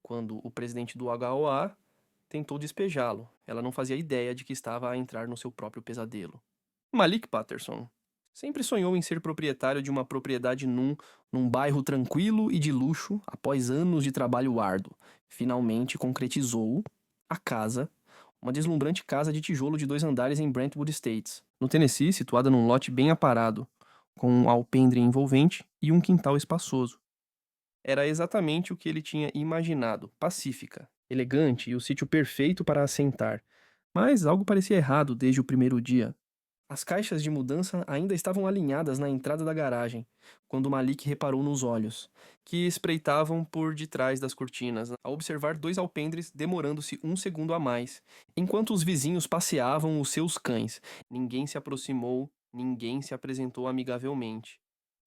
quando o presidente do HOA tentou despejá-lo. Ela não fazia ideia de que estava a entrar no seu próprio pesadelo. Malik Patterson sempre sonhou em ser proprietário de uma propriedade num bairro tranquilo e de luxo após anos de trabalho árduo. Finalmente concretizou a casa, uma deslumbrante casa de tijolo de 2 andares em Brentwood Estates, no Tennessee, situada num lote bem aparado, com um alpendre envolvente e um quintal espaçoso. Era exatamente o que ele tinha imaginado, pacífica, elegante e o sítio perfeito para assentar. Mas algo parecia errado desde o primeiro dia. As caixas de mudança ainda estavam alinhadas na entrada da garagem, quando Malik reparou nos olhos, que espreitavam por detrás das cortinas, ao observar 2 alpendres demorando-se um segundo a mais, enquanto os vizinhos passeavam os seus cães. Ninguém se aproximou, ninguém se apresentou amigavelmente.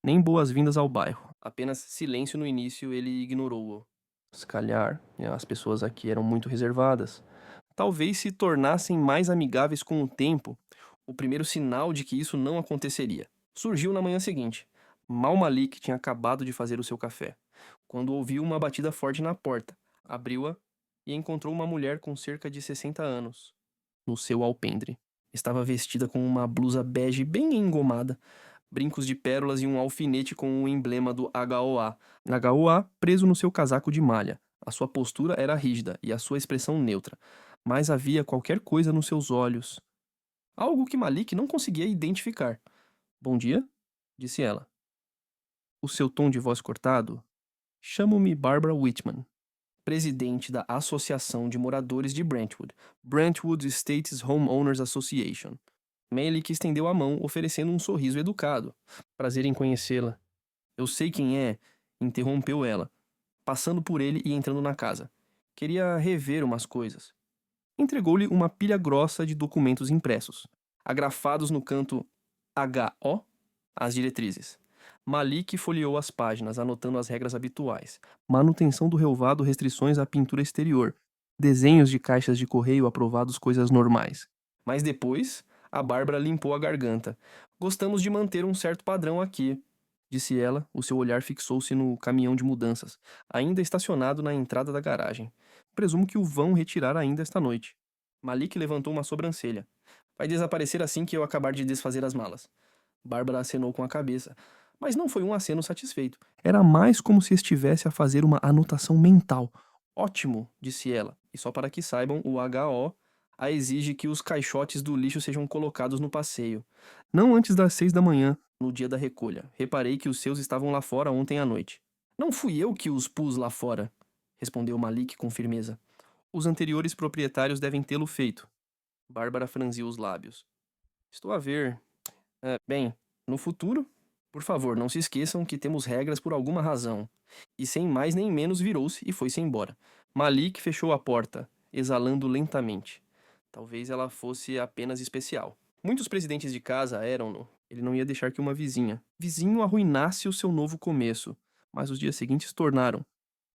Nem boas-vindas ao bairro, apenas silêncio no início, ele ignorou-o. Se calhar, as pessoas aqui eram muito reservadas. Talvez se tornassem mais amigáveis com o tempo. O primeiro sinal de que isso não aconteceria surgiu na manhã seguinte. Mal Malik tinha acabado de fazer o seu café, quando ouviu uma batida forte na porta. Abriu-a e encontrou uma mulher com cerca de 60 anos, no seu alpendre. Estava vestida com uma blusa bege bem engomada, brincos de pérolas e um alfinete com o emblema do HOA. HOA preso no seu casaco de malha. A sua postura era rígida e a sua expressão neutra, mas havia qualquer coisa nos seus olhos. Algo que Malik não conseguia identificar. Bom dia, disse ela. O seu tom de voz cortado? Chamo-me Barbara Whitman, presidente da Associação de Moradores de Brentwood, Brentwood Estates Homeowners Association. Malik estendeu a mão, oferecendo um sorriso educado. Prazer em conhecê-la. Eu sei quem é, interrompeu ela, passando por ele e entrando na casa. Queria rever umas coisas. Entregou-lhe uma pilha grossa de documentos impressos, agrafados no canto HO, as diretrizes. Malik folheou as páginas, anotando as regras habituais. Manutenção do relvado, restrições à pintura exterior. Desenhos de caixas de correio aprovados, coisas normais. Mas depois, a Bárbara limpou a garganta. Gostamos de manter um certo padrão aqui, disse ela. O seu olhar fixou-se no caminhão de mudanças, ainda estacionado na entrada da garagem. Presumo que o vão retirar ainda esta noite. Malik levantou uma sobrancelha. Vai desaparecer assim que eu acabar de desfazer as malas. Bárbara acenou com a cabeça, mas não foi um aceno satisfeito. Era mais como se estivesse a fazer uma anotação mental. Ótimo, disse ela, e só para que saibam, o HO a exige que os caixotes do lixo sejam colocados no passeio. Não antes das 6 da manhã, no dia da recolha. Reparei que os seus estavam lá fora ontem à noite. Não fui eu que os pus lá fora, respondeu Malik com firmeza. Os anteriores proprietários devem tê-lo feito. Bárbara franziu os lábios. Estou a ver. Bem, no futuro, por favor, não se esqueçam que temos regras por alguma razão. E sem mais nem menos virou-se e foi-se embora. Malik fechou a porta, exalando lentamente. Talvez ela fosse apenas especial. Muitos presidentes de casa eram-no. Ele não ia deixar que uma vizinho arruinasse o seu novo começo. Mas os dias seguintes tornaram.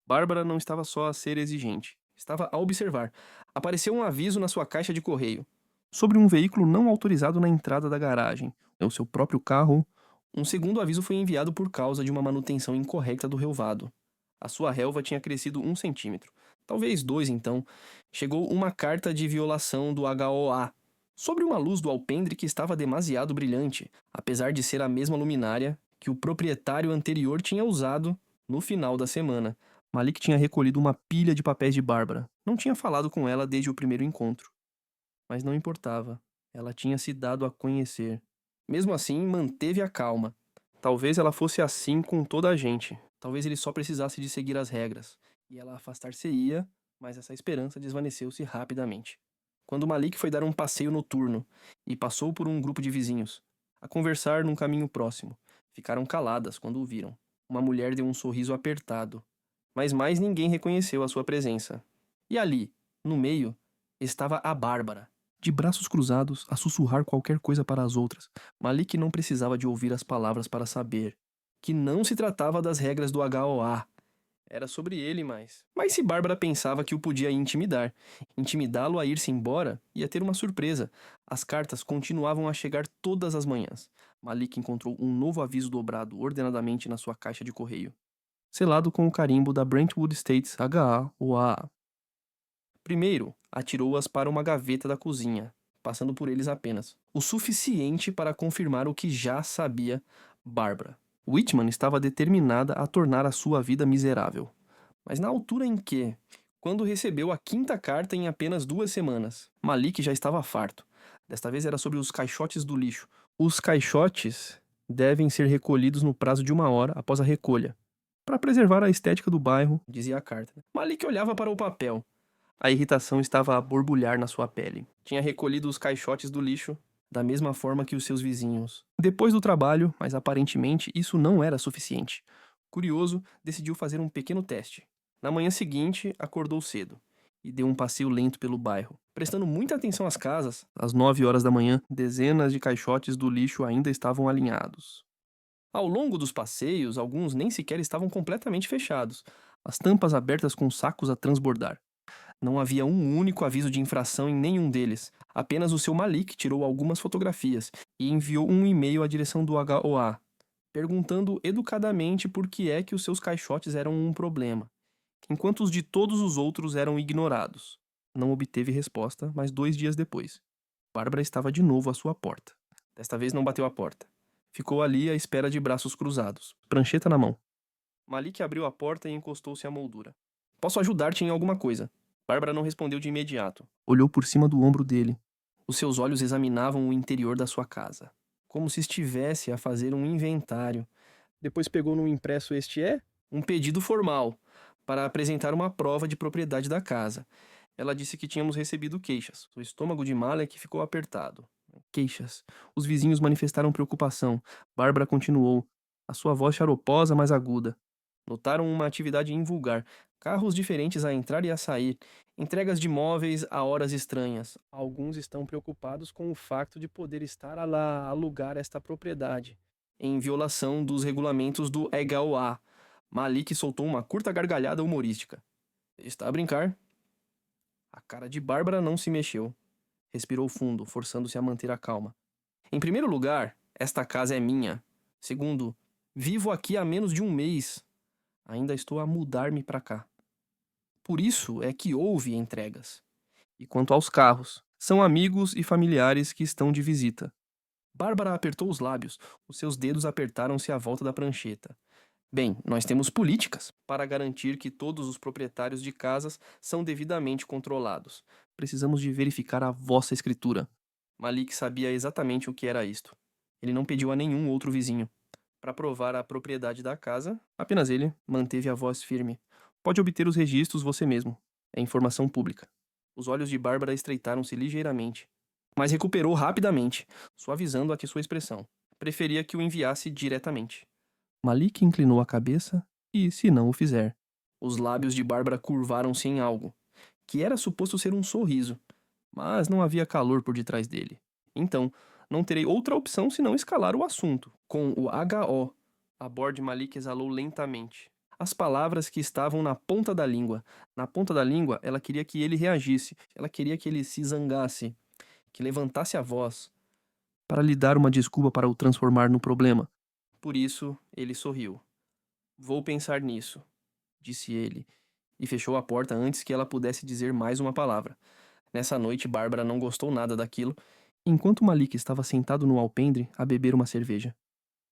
Bárbara não estava só a ser exigente. Estava a observar. Apareceu um aviso na sua caixa de correio sobre um veículo não autorizado na entrada da garagem. É o seu próprio carro. Um segundo aviso foi enviado por causa de uma manutenção incorreta do relvado. A sua relva tinha crescido 1 centímetro. Talvez 2, então. Chegou uma carta de violação do HOA sobre uma luz do alpendre que estava demasiado brilhante, apesar de ser a mesma luminária que o proprietário anterior tinha usado no final da semana. Malik tinha recolhido uma pilha de papéis de Bárbara. Não tinha falado com ela desde o primeiro encontro. Mas não importava. Ela tinha se dado a conhecer. Mesmo assim, manteve a calma. Talvez ela fosse assim com toda a gente. Talvez ele só precisasse de seguir as regras. E ela afastar-se-ia, mas essa esperança desvaneceu-se rapidamente. Quando Malik foi dar um passeio noturno e passou por um grupo de vizinhos, a conversar num caminho próximo, ficaram caladas quando o viram. Uma mulher deu um sorriso apertado, mas mais ninguém reconheceu a sua presença. E ali, no meio, estava a Bárbara, de braços cruzados, a sussurrar qualquer coisa para as outras. Malik não precisava de ouvir as palavras para saber que não se tratava das regras do HOA. Era sobre ele, Mas se Bárbara pensava que o podia intimidá-lo a ir-se embora, ia ter uma surpresa. As cartas continuavam a chegar todas as manhãs. Malik encontrou um novo aviso dobrado ordenadamente na sua caixa de correio. selado com o carimbo da Brentwood Estates HA. Primeiro, atirou-as para uma gaveta da cozinha, passando por eles apenas. O suficiente para confirmar o que já sabia Barbara. Whitman estava determinada a tornar a sua vida miserável. Mas na altura em que, quando recebeu a quinta carta em apenas 2 semanas, Malik já estava farto. Desta vez era sobre os caixotes do lixo. Os caixotes devem ser recolhidos no prazo de 1 hora após a recolha, para preservar a estética do bairro, dizia a carta. Malik olhava para o papel. A irritação estava a borbulhar na sua pele. Tinha recolhido os caixotes do lixo da mesma forma que os seus vizinhos. Depois do trabalho, mas aparentemente isso não era suficiente. Curioso, decidiu fazer um pequeno teste. Na manhã seguinte, acordou cedo e deu um passeio lento pelo bairro. Prestando muita atenção às casas, às 9 horas da manhã, dezenas de caixotes do lixo ainda estavam alinhados. Ao longo dos passeios, alguns nem sequer estavam completamente fechados, as tampas abertas com sacos a transbordar. Não havia um único aviso de infração em nenhum deles. Apenas o seu Malik tirou algumas fotografias e enviou um e-mail à direção do HOA, perguntando educadamente por que é que os seus caixotes eram um problema, enquanto os de todos os outros eram ignorados. Não obteve resposta, mas 2 dias depois, Bárbara estava de novo à sua porta. Desta vez não bateu a porta. Ficou ali à espera de braços cruzados, prancheta na mão. Malik abriu a porta e encostou-se à moldura. Posso ajudar-te em alguma coisa? Bárbara não respondeu de imediato. Olhou por cima do ombro dele. Os seus olhos examinavam o interior da sua casa, como se estivesse a fazer um inventário. Depois pegou no impresso um pedido formal, para apresentar uma prova de propriedade da casa. Ela disse que tínhamos recebido queixas. O estômago de Malek ficou apertado. Queixas. Os vizinhos manifestaram preocupação. Bárbara continuou, a sua voz xaroposa, mas aguda. Notaram uma atividade invulgar. Carros diferentes a entrar e a sair. Entregas de móveis a horas estranhas. Alguns estão preocupados com o facto de poder estar a lá alugar esta propriedade, em violação dos regulamentos do HOA. Malik soltou uma curta gargalhada humorística. Está a brincar? A cara de Bárbara não se mexeu. Respirou fundo, forçando-se a manter a calma. Em primeiro lugar, esta casa é minha. Segundo, vivo aqui há menos de um mês. Ainda estou a mudar-me para cá. Por isso é que houve entregas. E quanto aos carros, são amigos e familiares que estão de visita. Bárbara apertou os lábios. Os seus dedos apertaram-se à volta da prancheta. Bem, nós temos políticas para garantir que todos os proprietários de casas são devidamente controlados. Precisamos de verificar a vossa escritura. Malik sabia exatamente o que era isto. Ele não pediu a nenhum outro vizinho. Para provar a propriedade da casa, apenas ele manteve a voz firme. Pode obter os registros você mesmo. É informação pública. Os olhos de Bárbara estreitaram-se ligeiramente, mas recuperou rapidamente, suavizando aqui sua expressão. Preferia que o enviasse diretamente. Malik inclinou a cabeça e, se não o fizer. Os lábios de Bárbara curvaram-se em algo, que era suposto ser um sorriso, mas não havia calor por detrás dele. Então, não terei outra opção senão escalar o assunto, com o HO. A voz de Malik exalou lentamente. As palavras que estavam na ponta da língua. Na ponta da língua, ela queria que ele reagisse. Ela queria que ele se zangasse, que levantasse a voz, para lhe dar uma desculpa para o transformar no problema. Por isso, ele sorriu. Vou pensar nisso, disse ele, e fechou a porta antes que ela pudesse dizer mais uma palavra. Nessa noite, Bárbara não gostou nada daquilo, enquanto Malik estava sentado no alpendre a beber uma cerveja.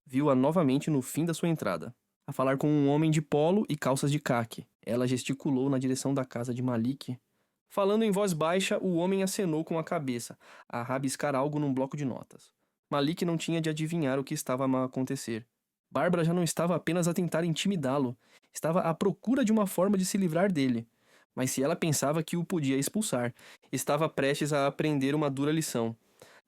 Viu-a novamente no fim da sua entrada, a falar com um homem de polo e calças de caque. Ela gesticulou na direção da casa de Malik. Falando em voz baixa, o homem acenou com a cabeça, a rabiscar algo num bloco de notas. Malik não tinha de adivinhar o que estava a acontecer. Bárbara já não estava apenas a tentar intimidá-lo, estava à procura de uma forma de se livrar dele. Mas se ela pensava que o podia expulsar, estava prestes a aprender uma dura lição.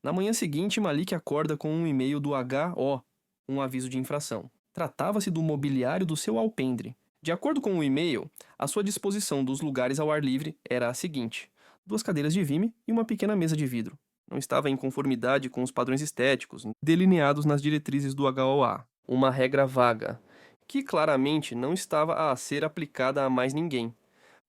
Na manhã seguinte, Malik acorda com um e-mail do HO, um aviso de infração. Tratava-se do mobiliário do seu alpendre. De acordo com o e-mail, a sua disposição dos lugares ao ar livre era a seguinte: 2 cadeiras de vime e uma pequena mesa de vidro. Não estava em conformidade com os padrões estéticos delineados nas diretrizes do HOA. Uma regra vaga, que claramente não estava a ser aplicada a mais ninguém.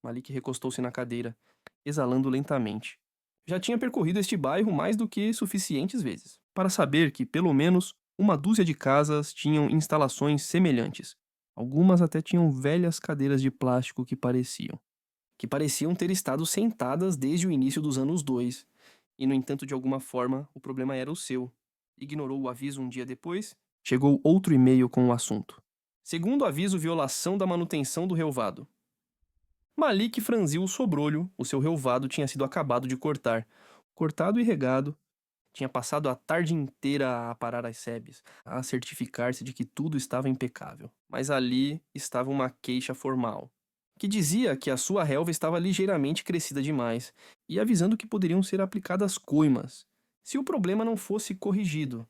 Malik recostou-se na cadeira, exalando lentamente. Já tinha percorrido este bairro mais do que suficientes vezes, para saber que pelo menos uma dúzia de casas tinham instalações semelhantes. Algumas até tinham velhas cadeiras de plástico que pareciam ter estado sentadas desde o início dos anos 2. E, no entanto, de alguma forma, o problema era o seu. Ignorou o aviso um dia depois, chegou outro e-mail com o assunto. Segundo aviso, violação da manutenção do relvado. Malik franziu o sobrolho, o seu relvado tinha sido acabado de cortar. Cortado e regado, tinha passado a tarde inteira a aparar as sebes, a certificar-se de que tudo estava impecável. Mas ali estava uma queixa formal, que dizia que a sua relva estava ligeiramente crescida demais, e avisando que poderiam ser aplicadas coimas, se o problema não fosse corrigido.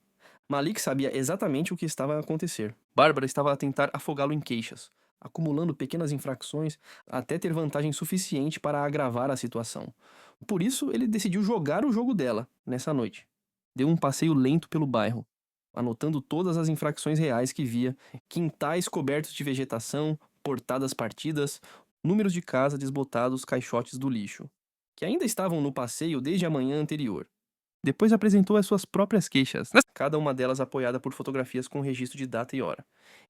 Malik sabia exatamente o que estava a acontecer. Bárbara estava a tentar afogá-lo em queixas, acumulando pequenas infrações até ter vantagem suficiente para agravar a situação. Por isso, ele decidiu jogar o jogo dela, nessa noite. Deu um passeio lento pelo bairro, anotando todas as infrações reais que via, quintais cobertos de vegetação, portadas partidas, números de casa desbotados, caixotes do lixo, que ainda estavam no passeio desde a manhã anterior. Depois apresentou as suas próprias queixas, cada uma delas apoiada por fotografias com registro de data e hora.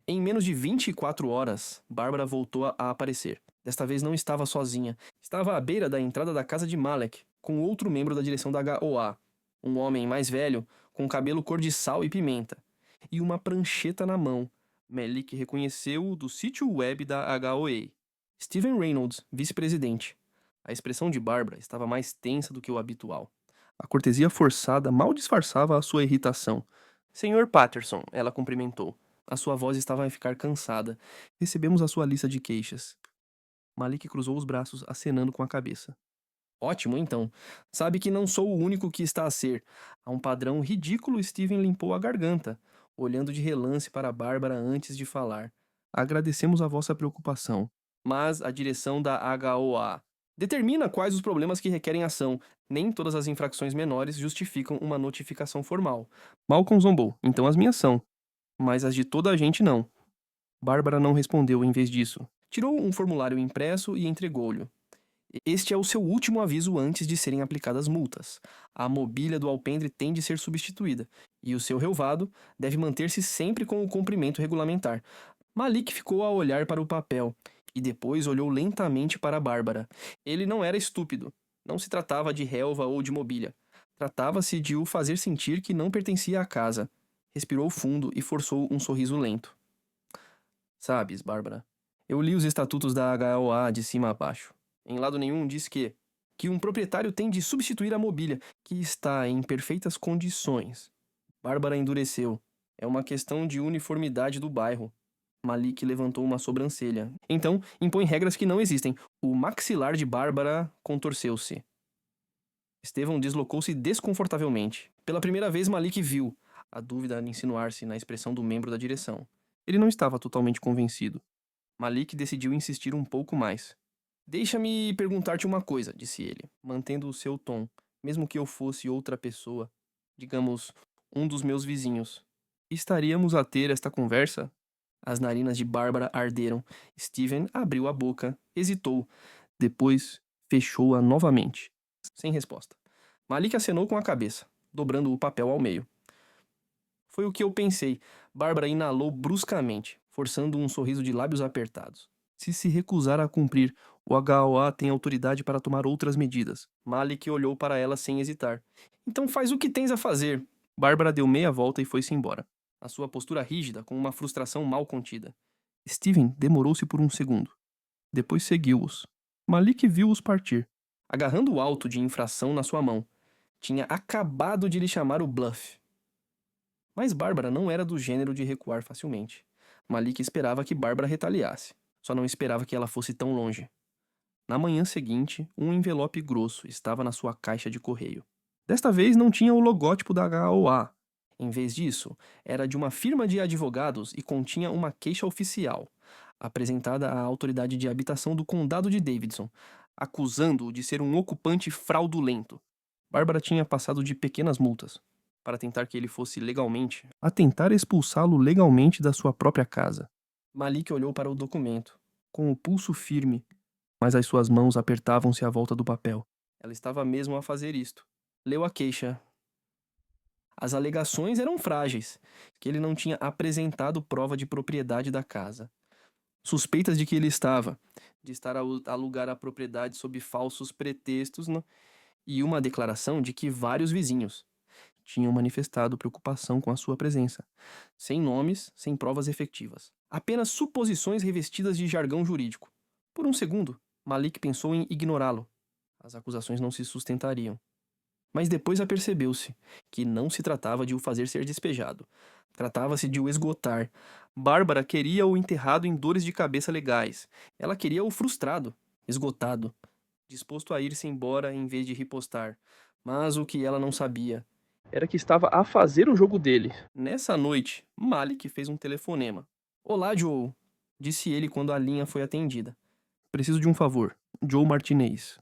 Em menos de 24 horas, Bárbara voltou a aparecer. Desta vez não estava sozinha. Estava à beira da entrada da casa de Malek, com outro membro da direção da HOA, um homem mais velho, com cabelo cor de sal e pimenta, e uma prancheta na mão. Malik reconheceu-o do sítio web da HOA. Steven Reynolds, vice-presidente. A expressão de Bárbara estava mais tensa do que o habitual. A cortesia forçada mal disfarçava a sua irritação. Senhor Patterson, ela cumprimentou. A sua voz estava a ficar cansada. Recebemos a sua lista de queixas. Malik cruzou os braços, acenando com a cabeça. Ótimo, então. Sabe que não sou o único que está a ser. A um padrão ridículo, Steven limpou a garganta, olhando de relance para Bárbara antes de falar. Agradecemos a vossa preocupação. Mas a direção da HOA determina quais os problemas que requerem ação. Nem todas as infrações menores justificam uma notificação formal. Malcolm zombou, então as minhas são. Mas as de toda a gente não. Bárbara não respondeu em vez disso. Tirou um formulário impresso e entregou-lhe. Este é o seu último aviso antes de serem aplicadas multas. A mobília do alpendre tem de ser substituída, e o seu relvado deve manter-se sempre com o comprimento regulamentar. Malik ficou a olhar para o papel, e depois olhou lentamente para Bárbara. Ele não era estúpido. Não se tratava de relva ou de mobília. Tratava-se de o fazer sentir que não pertencia à casa. Respirou fundo e forçou um sorriso lento. Sabes, Bárbara, eu li os estatutos da HOA de cima a baixo. Em lado nenhum diz que um proprietário tem de substituir a mobília, que está em perfeitas condições. Bárbara endureceu. É uma questão de uniformidade do bairro. Malik levantou uma sobrancelha. Então, impõe regras que não existem. O maxilar de Bárbara contorceu-se. Estevão deslocou-se desconfortavelmente. Pela primeira vez, Malik viu a dúvida insinuar-se na expressão do membro da direção. Ele não estava totalmente convencido. Malik decidiu insistir um pouco mais. Deixa-me perguntar-te uma coisa, disse ele, mantendo o seu tom, mesmo que eu fosse outra pessoa, digamos, um dos meus vizinhos. Estaríamos a ter esta conversa? As narinas de Bárbara arderam. Steven abriu a boca, hesitou, depois fechou-a novamente, sem resposta. Malik acenou com a cabeça, dobrando o papel ao meio. Foi o que eu pensei. Bárbara inalou bruscamente, forçando um sorriso de lábios apertados. Se recusar a cumprir, o HOA tem autoridade para tomar outras medidas. Malik olhou para ela sem hesitar. Então faz o que tens a fazer. Bárbara deu meia volta e foi-se embora, a sua postura rígida, com uma frustração mal contida. Steven demorou-se por um segundo. Depois seguiu-os. Malik viu-os partir, agarrando o auto de infração na sua mão. Tinha acabado de lhe chamar o bluff. Mas Bárbara não era do gênero de recuar facilmente. Malik esperava que Bárbara retaliasse. Só não esperava que ela fosse tão longe. Na manhã seguinte, um envelope grosso estava na sua caixa de correio. Desta vez não tinha o logótipo da HOA. Em vez disso, era de uma firma de advogados e continha uma queixa oficial, apresentada à autoridade de habitação do condado de Davidson, acusando-o de ser um ocupante fraudulento. Bárbara tinha passado de pequenas multas, para tentar que ele fosse legalmente, a tentar expulsá-lo legalmente da sua própria casa. Malik olhou para o documento, com o pulso firme, mas as suas mãos apertavam-se à volta do papel. Ela estava mesmo a fazer isto. Leu a queixa. As alegações eram frágeis, que ele não tinha apresentado prova de propriedade da casa. Suspeitas de que ele estava, de estar a alugar a propriedade sob falsos pretextos, e uma declaração de que vários vizinhos tinham manifestado preocupação com a sua presença, sem nomes, sem provas efetivas. Apenas suposições revestidas de jargão jurídico. Por um segundo, Malik pensou em ignorá-lo. As acusações não se sustentariam. Mas depois apercebeu-se que não se tratava de o fazer ser despejado. Tratava-se de o esgotar. Bárbara queria-o enterrado em dores de cabeça legais. Ela queria-o frustrado, esgotado, disposto a ir-se embora em vez de ripostar. Mas o que ela não sabia era que estava a fazer o jogo dele. Nessa noite, Malik fez um telefonema. "Olá, Joe", disse ele quando a linha foi atendida. "Preciso de um favor. Joe Martinez."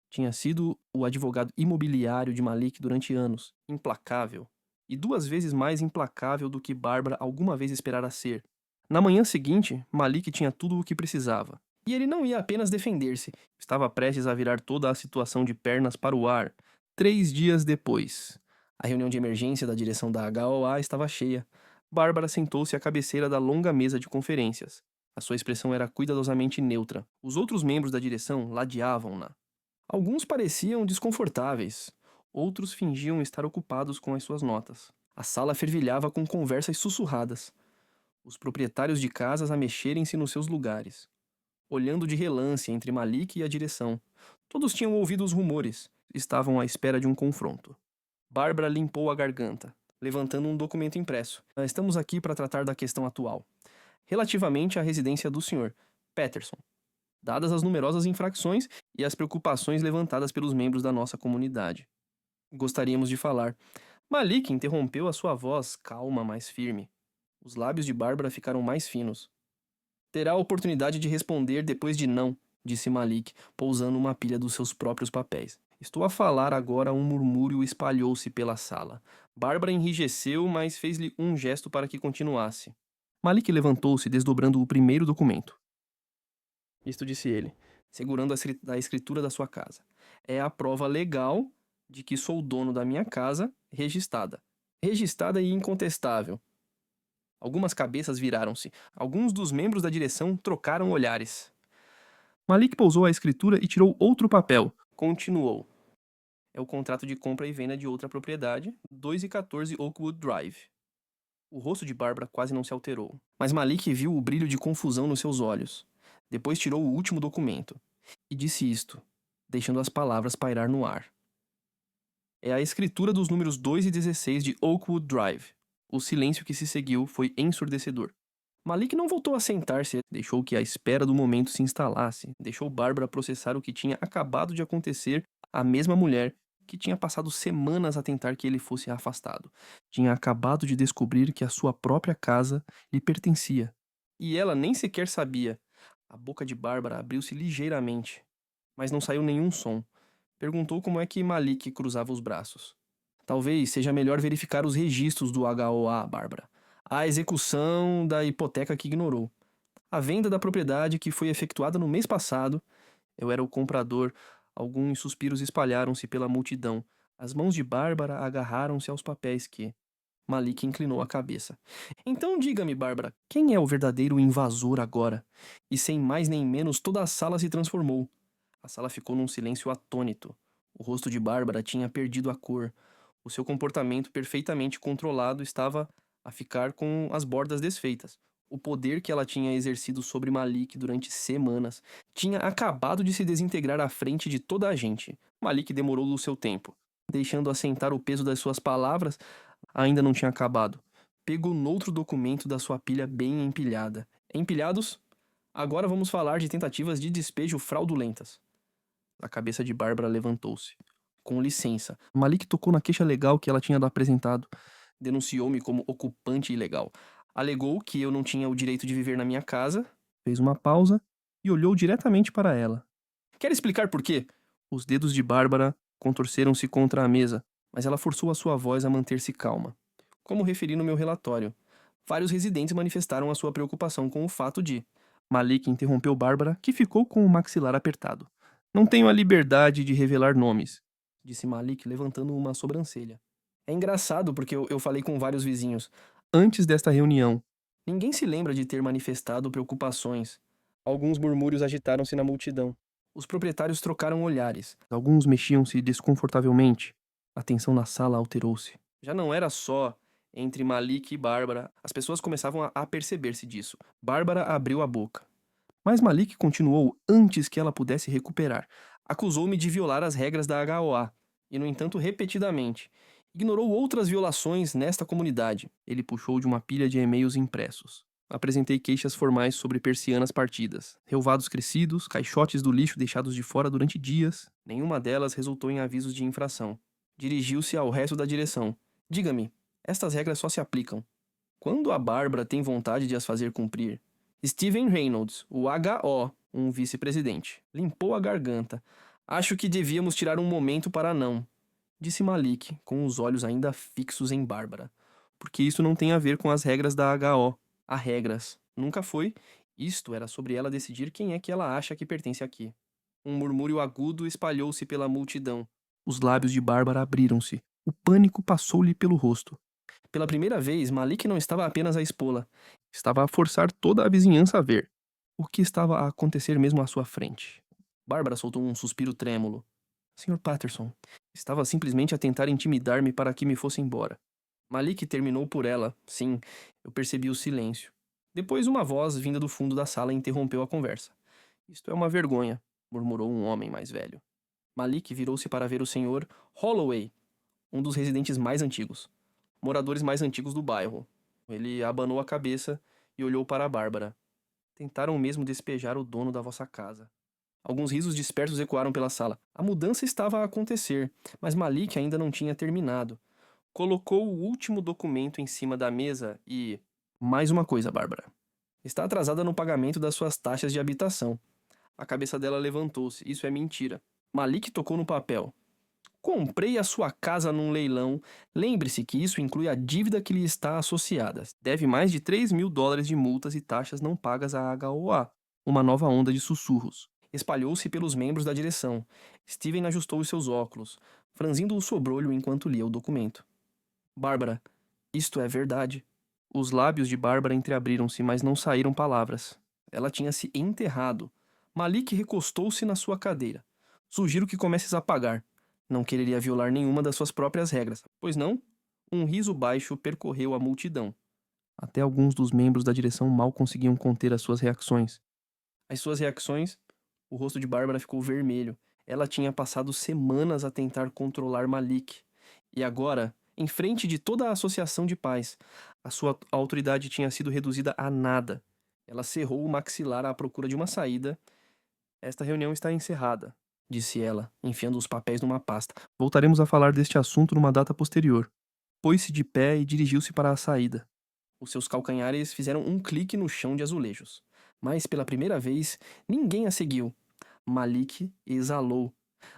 Tinha sido o advogado imobiliário de Malik durante anos, implacável, e 2 vezes mais implacável do que Bárbara alguma vez esperara ser. Na manhã seguinte, Malik tinha tudo o que precisava. E ele não ia apenas defender-se, estava prestes a virar toda a situação de pernas para o ar. 3 dias depois, a reunião de emergência da direção da HOA estava cheia. Bárbara sentou-se à cabeceira da longa mesa de conferências. A sua expressão era cuidadosamente neutra. Os outros membros da direção ladeavam-na. Alguns pareciam desconfortáveis, outros fingiam estar ocupados com as suas notas. A sala fervilhava com conversas sussurradas. Os proprietários de casas a mexerem-se nos seus lugares, olhando de relance entre Malik e a direção. Todos tinham ouvido os rumores, estavam à espera de um confronto. Bárbara limpou a garganta, levantando um documento impresso. "Estamos aqui para tratar da questão atual, relativamente à residência do Sr. Patterson, dadas as numerosas infrações e as preocupações levantadas pelos membros da nossa comunidade. Gostaríamos de falar." Malik interrompeu a sua voz calma, mas firme. Os lábios de Bárbara ficaram mais finos. "Terá a oportunidade de responder depois de não", disse Malik, pousando uma pilha dos seus próprios papéis. "Estou a falar agora." Um murmúrio espalhou-se pela sala. Bárbara enrijeceu, mas fez-lhe um gesto para que continuasse. Malik levantou-se, desdobrando o primeiro documento. "Isto", disse ele, segurando a escritura da sua casa, "é a prova legal de que sou dono da minha casa, registrada. Registrada e incontestável." Algumas cabeças viraram-se. Alguns dos membros da direção trocaram olhares. Malik pousou a escritura e tirou outro papel. Continuou. "É o contrato de compra e venda de outra propriedade, 214 Oakwood Drive." O rosto de Bárbara quase não se alterou, mas Malik viu o brilho de confusão nos seus olhos. Depois tirou o último documento e disse isto, deixando as palavras pairar no ar. "É a escritura dos números 2 e 16 de Oakwood Drive." O silêncio que se seguiu foi ensurdecedor. Malik não voltou a sentar-se, deixou que a espera do momento se instalasse, deixou Bárbara processar o que tinha acabado de acontecer à mesma mulher que tinha passado semanas a tentar que ele fosse afastado. Tinha acabado de descobrir que a sua própria casa lhe pertencia. E ela nem sequer sabia. A boca de Bárbara abriu-se ligeiramente, mas não saiu nenhum som. Perguntou como é que Malik cruzava os braços. "Talvez seja melhor verificar os registros do HOA, Bárbara. A execução da hipoteca que ignorou. A venda da propriedade que foi efetuada no mês passado. Eu era o comprador." Alguns suspiros espalharam-se pela multidão. As mãos de Bárbara agarraram-se aos papéis que... Malik inclinou a cabeça. "Então diga-me, Bárbara, quem é o verdadeiro invasor agora?" E sem mais nem menos toda a sala se transformou. A sala ficou num silêncio atônito. O rosto de Bárbara tinha perdido a cor. O seu comportamento perfeitamente controlado estava a ficar com as bordas desfeitas. O poder que ela tinha exercido sobre Malik durante semanas tinha acabado de se desintegrar à frente de toda a gente. Malik demorou o seu tempo, deixando assentar o peso das suas palavras. Ainda não tinha acabado. Pegou noutro documento da sua pilha bem empilhada. "Empilhados? Agora vamos falar de tentativas de despejo fraudulentas." A cabeça de Bárbara levantou-se. "Com licença." Malik tocou na queixa legal que ela tinha apresentado. "Denunciou-me como ocupante ilegal. Alegou que eu não tinha o direito de viver na minha casa." Fez uma pausa e olhou diretamente para ela. "Quer explicar por quê?" Os dedos de Bárbara contorceram-se contra a mesa, mas ela forçou a sua voz a manter-se calma. "Como referi no meu relatório, vários residentes manifestaram a sua preocupação com o fato de..." Malik interrompeu Bárbara, que ficou com o maxilar apertado. "Não tenho a liberdade de revelar nomes", disse Malik, levantando uma sobrancelha. "É engraçado porque eu falei com vários vizinhos antes desta reunião. Ninguém se lembra de ter manifestado preocupações. Alguns murmúrios agitaram-se na multidão. Os proprietários trocaram olhares. Alguns mexiam-se desconfortavelmente. A tensão na sala alterou-se. Já não era só entre Malik e Bárbara. As pessoas começavam a perceber-se disso. Bárbara abriu a boca. Mas Malik continuou antes que ela pudesse recuperar. Acusou-me de violar as regras da HOA, e no entanto repetidamente. Ignorou outras violações nesta comunidade. Ele puxou de uma pilha de e-mails impressos. Apresentei queixas formais sobre persianas partidas, relvados crescidos, caixotes do lixo deixados de fora durante dias. Nenhuma delas resultou em avisos de infração. Dirigiu-se ao resto da direção. Diga-me, estas regras só se aplicam quando a Bárbara tem vontade de as fazer cumprir. Steven Reynolds, o HO, um vice-presidente, limpou a garganta. Acho que devíamos tirar um momento para não, disse Malik, com os olhos ainda fixos em Bárbara. Porque isso não tem a ver com as regras da HO. Há regras. Nunca foi. Isto era sobre ela decidir quem é que ela acha que pertence aqui. Um murmúrio agudo espalhou-se pela multidão. Os lábios de Bárbara abriram-se. O pânico passou-lhe pelo rosto. Pela primeira vez, Malik não estava apenas a expô-la. Estava a forçar toda a vizinhança a ver o que estava a acontecer mesmo à sua frente. Bárbara soltou um suspiro trêmulo. Sr. Patterson, estava simplesmente a tentar intimidar-me para que me fosse embora. Malik terminou por ela. Sim, eu percebi o silêncio. Depois uma voz vinda do fundo da sala interrompeu a conversa. Isto é uma vergonha, murmurou um homem mais velho. Malik virou-se para ver o Sr. Holloway, um dos residentes mais antigos. Moradores mais antigos do bairro. Ele abanou a cabeça e olhou para a Bárbara. Tentaram mesmo despejar o dono da vossa casa. Alguns risos dispersos ecoaram pela sala. A mudança estava a acontecer, mas Malik ainda não tinha terminado. Colocou o último documento em cima da mesa e... Mais uma coisa, Bárbara. Está atrasada no pagamento das suas taxas de habitação. A cabeça dela levantou-se. Isso é mentira. Malik tocou no papel. Comprei a sua casa num leilão. Lembre-se que isso inclui a dívida que lhe está associada. Deve mais de $3.000 de multas e taxas não pagas à HOA. Uma nova onda de sussurros espalhou-se pelos membros da direção. Steven ajustou os seus óculos, franzindo o sobrolho enquanto lia o documento. Bárbara, isto é verdade. Os lábios de Bárbara entreabriram-se, mas não saíram palavras. Ela tinha se enterrado. Malik recostou-se na sua cadeira. Sugiro que comeces a pagar. Não quereria violar nenhuma das suas próprias regras, pois não? Um riso baixo percorreu a multidão. Até alguns dos membros da direção mal conseguiam conter as suas reações. As suas reações? O rosto de Bárbara ficou vermelho. Ela tinha passado semanas a tentar controlar Malik. E agora, em frente de toda a associação de pais, a sua autoridade tinha sido reduzida a nada. Ela cerrou o maxilar à procura de uma saída. Esta reunião está encerrada, disse ela, enfiando os papéis numa pasta. Voltaremos a falar deste assunto numa data posterior. Pôs-se de pé e dirigiu-se para a saída. Os seus calcanhares fizeram um clique no chão de azulejos. Mas, pela primeira vez, ninguém a seguiu. Malik exalou.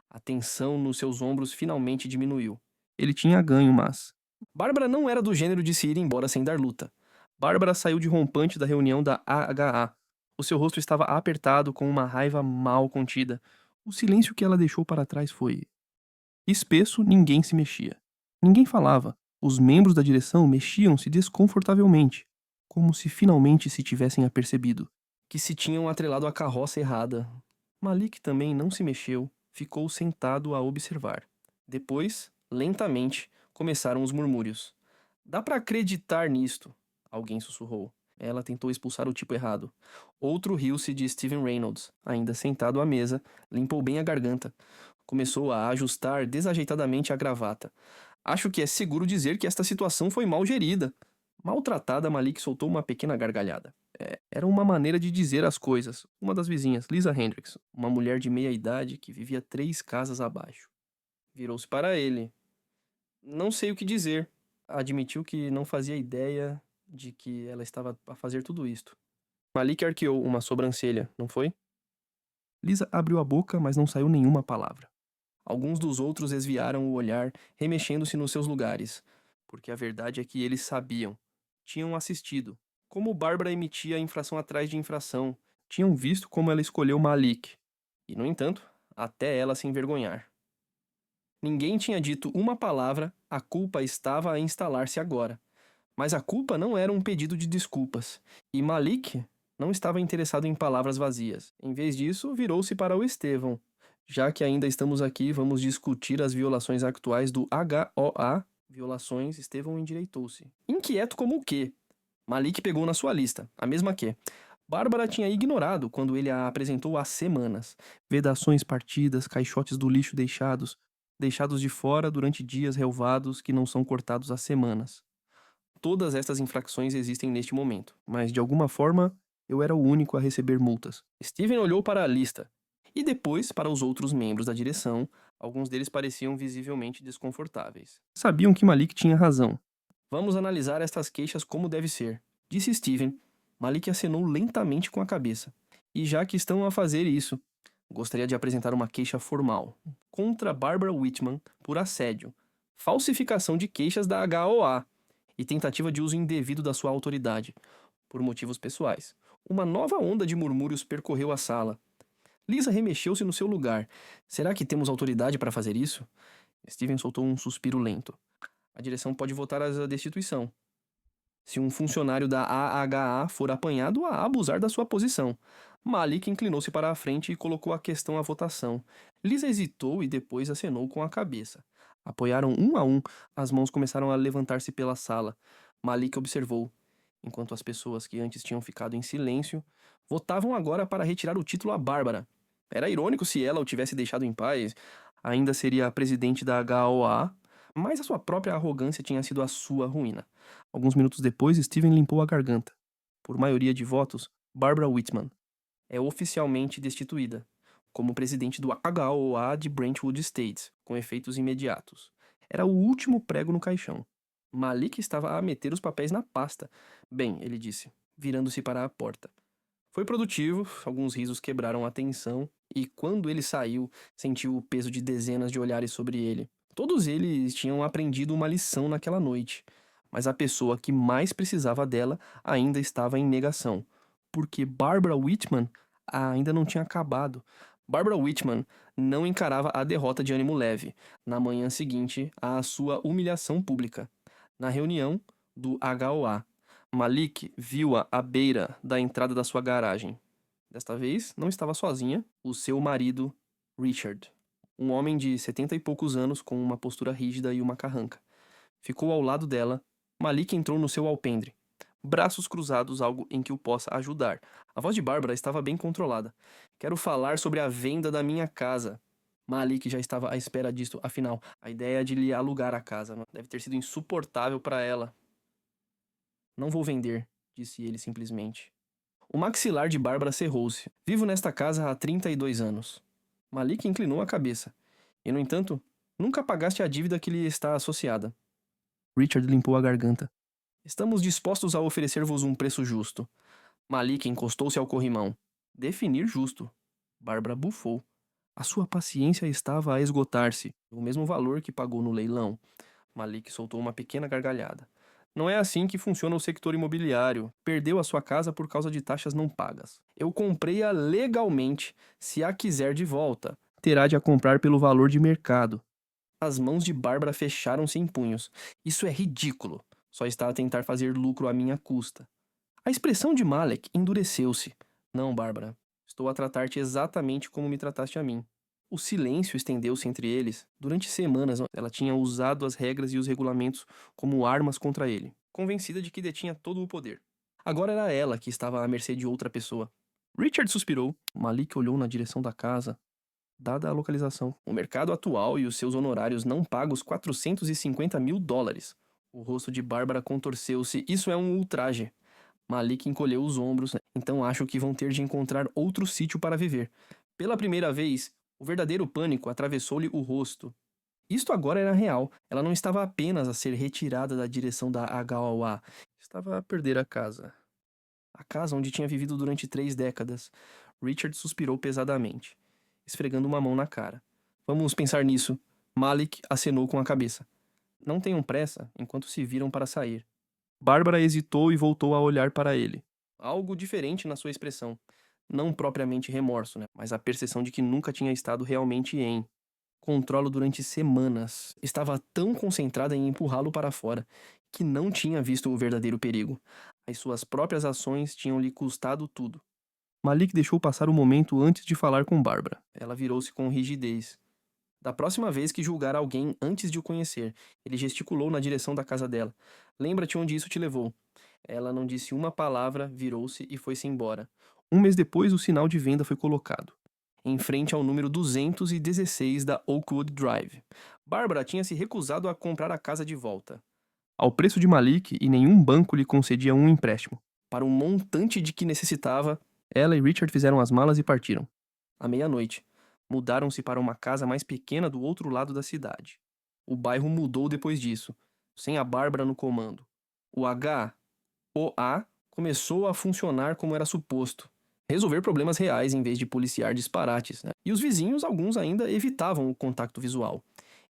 A tensão nos seus ombros finalmente diminuiu. Ele tinha ganho, mas... Bárbara não era do gênero de se ir embora sem dar luta. Bárbara saiu de rompante da reunião da AHA. O seu rosto estava apertado com uma raiva mal contida. O silêncio que ela deixou para trás foi... espesso, ninguém se mexia. Ninguém falava. Os membros da direção mexiam-se desconfortavelmente, como se finalmente se tivessem apercebido que se tinham atrelado à carroça errada. Malik também não se mexeu, ficou sentado a observar. Depois, lentamente, começaram os murmúrios. Dá para acreditar nisto, alguém sussurrou. Ela tentou expulsar o tipo errado. Outro riu-se de Steven Reynolds, ainda sentado à mesa, limpou bem a garganta. Começou a ajustar desajeitadamente a gravata. Acho que é seguro dizer que esta situação foi mal gerida. Maltratada, Malik soltou uma pequena gargalhada. Era uma maneira de dizer as coisas. Uma das vizinhas, Lisa Hendricks, uma mulher de meia idade que vivia 3 casas abaixo. Virou-se para ele. Não sei o que dizer. Admitiu que não fazia ideia de que ela estava a fazer tudo isto. Malik arqueou uma sobrancelha, não foi? Lisa abriu a boca, mas não saiu nenhuma palavra. Alguns dos outros desviaram o olhar, remexendo-se nos seus lugares, porque a verdade é que eles sabiam. Tinham assistido. Como Bárbara emitia infração atrás de infração. Tinham visto como ela escolheu Malik. E, no entanto, até ela se envergonhar. Ninguém tinha dito uma palavra, a culpa estava a instalar-se agora. Mas a culpa não era um pedido de desculpas. E Malik não estava interessado em palavras vazias. Em vez disso, virou-se para o Estevão. Já que ainda estamos aqui, vamos discutir as violações actuais do HOA. Violações, Estevão endireitou-se. Inquieto como o quê? Malik pegou na sua lista, a mesma que Bárbara tinha ignorado quando ele a apresentou há semanas. Vedações partidas, caixotes do lixo deixados de fora durante dias relvados que não são cortados há semanas. Todas estas infrações existem neste momento, mas de alguma forma eu era o único a receber multas. Steven olhou para a lista e depois para os outros membros da direção. Alguns deles pareciam visivelmente desconfortáveis. Sabiam que Malik tinha razão. Vamos analisar estas queixas como deve ser, disse Steven. Malik acenou lentamente com a cabeça. E já que estão a fazer isso, gostaria de apresentar uma queixa formal contra Barbara Whitman por assédio, falsificação de queixas da HOA e tentativa de uso indevido da sua autoridade, por motivos pessoais. Uma nova onda de murmúrios percorreu a sala. Lisa remexeu-se no seu lugar. Será que temos autoridade para fazer isso? Steven soltou um suspiro lento. A direção pode votar a destituição. Se um funcionário da AHA for apanhado a abusar da sua posição. Malik inclinou-se para a frente e colocou a questão à votação. Lisa hesitou e depois acenou com a cabeça. Apoiaram um a um, as mãos começaram a levantar-se pela sala. Malik observou, enquanto as pessoas que antes tinham ficado em silêncio votavam agora para retirar o título a Bárbara. Era irônico se ela o tivesse deixado em paz, ainda seria a presidente da HOA, mas a sua própria arrogância tinha sido a sua ruína. Alguns minutos depois, Steven limpou a garganta. Por maioria de votos, Barbara Whitman é oficialmente destituída como presidente do HOA de Brentwood Estates, com efeitos imediatos. Era o último prego no caixão. Malik estava a meter os papéis na pasta. Bem, ele disse, virando-se para a porta. Foi produtivo, alguns risos quebraram a tensão, e quando ele saiu, sentiu o peso de dezenas de olhares sobre ele. Todos eles tinham aprendido uma lição naquela noite, mas a pessoa que mais precisava dela ainda estava em negação, porque Barbara Whitman ainda não tinha acabado. Barbara Whitman não encarava a derrota de ânimo leve, na manhã seguinte à sua humilhação pública. Na reunião do HOA, Malik viu-a à beira da entrada da sua garagem. Desta vez, não estava sozinha, o seu marido, Richard. Um homem de 70 e poucos anos com uma postura rígida e uma carranca. Ficou ao lado dela. Malik entrou no seu alpendre. Braços cruzados, algo em que o possa ajudar. A voz de Bárbara estava bem controlada. Quero falar sobre a venda da minha casa. Malik já estava à espera disto, afinal, a ideia de lhe alugar a casa deve ter sido insuportável para ela. Não vou vender, disse ele simplesmente. O maxilar de Bárbara cerrou-se. Vivo nesta casa há 32 anos. Malik inclinou a cabeça. E, no entanto, nunca pagaste a dívida que lhe está associada. Richard limpou a garganta. Estamos dispostos a oferecer-vos um preço justo. Malik encostou-se ao corrimão. Definir justo. Bárbara bufou. A sua paciência estava a esgotar-se. O mesmo valor que pagou no leilão. Malik soltou uma pequena gargalhada. Não é assim que funciona o sector imobiliário. Perdeu a sua casa por causa de taxas não pagas. Eu comprei-a legalmente. Se a quiser de volta, terá de a comprar pelo valor de mercado. As mãos de Bárbara fecharam-se em punhos. Isso é ridículo. Só está a tentar fazer lucro à minha custa. A expressão de Malik endureceu-se. Não, Bárbara. Estou a tratar-te exatamente como me trataste a mim. O silêncio estendeu-se entre eles. Durante semanas, ela tinha usado as regras e os regulamentos como armas contra ele, convencida de que detinha todo o poder. Agora era ela que estava à mercê de outra pessoa. Richard suspirou. Malik olhou na direção da casa. Dada a localização, o mercado atual e os seus honorários não pagos $450 mil. O rosto de Bárbara contorceu-se. Isso é um ultraje. Malik encolheu os ombros. Então acho que vão ter de encontrar outro sítio para viver. Pela primeira vez, o verdadeiro pânico atravessou-lhe o rosto. Isto agora era real. Ela não estava apenas a ser retirada da direção da HOA. Estava a perder a casa. A casa onde tinha vivido durante 3 décadas. Richard suspirou pesadamente, esfregando uma mão na cara. Vamos pensar nisso. Malik acenou com a cabeça. Não tenham pressa enquanto se viram para sair. Bárbara hesitou e voltou a olhar para ele. Algo diferente na sua expressão. Não propriamente remorso, mas a percepção de que nunca tinha estado realmente em controlo durante semanas. Estava tão concentrada em empurrá-lo para fora que não tinha visto o verdadeiro perigo. As suas próprias ações tinham lhe custado tudo. Malik deixou passar o momento antes de falar com Bárbara. Ela virou-se com rigidez. Da próxima vez que julgar alguém antes de o conhecer, ele gesticulou na direção da casa dela. Lembra-te onde isso te levou. Ela não disse uma palavra, virou-se e foi-se embora. Um mês depois, o sinal de venda foi colocado, em frente ao número 216 da Oakwood Drive. Bárbara tinha se recusado a comprar a casa de volta, ao preço de Malik, e nenhum banco lhe concedia um empréstimo. Para um montante de que necessitava, ela e Richard fizeram as malas e partiram. À meia-noite, mudaram-se para uma casa mais pequena do outro lado da cidade. O bairro mudou depois disso, sem a Bárbara no comando. O HOA começou a funcionar como era suposto. Resolver problemas reais em vez de policiar disparates, né? E os vizinhos, alguns ainda evitavam o contato visual,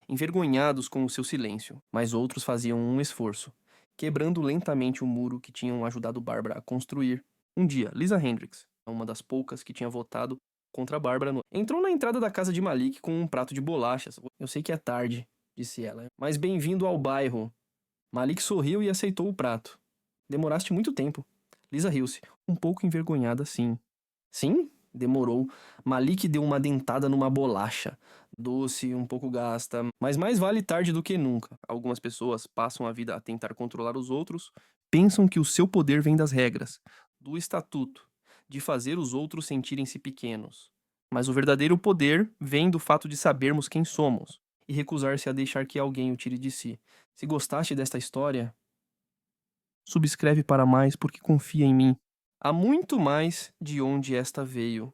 envergonhados com o seu silêncio, mas outros faziam um esforço, quebrando lentamente o muro que tinham ajudado Bárbara a construir. Um dia, Lisa Hendricks, uma das poucas que tinha votado contra Bárbara, entrou na entrada da casa de Malik com um prato de bolachas. Eu sei que é tarde, disse ela, mas bem-vindo ao bairro. Malik sorriu e aceitou o prato. Demoraste muito tempo. Lisa riu-se, um pouco envergonhada, sim. Sim? Demorou. Malik deu uma dentada numa bolacha. Doce, um pouco gasta, mas mais vale tarde do que nunca. Algumas pessoas passam a vida a tentar controlar os outros, pensam que o seu poder vem das regras, do estatuto, de fazer os outros sentirem-se pequenos. Mas o verdadeiro poder vem do fato de sabermos quem somos e recusar-se a deixar que alguém o tire de si. Se gostaste desta história, subscreve para mais porque confia em mim. Há muito mais de onde esta veio.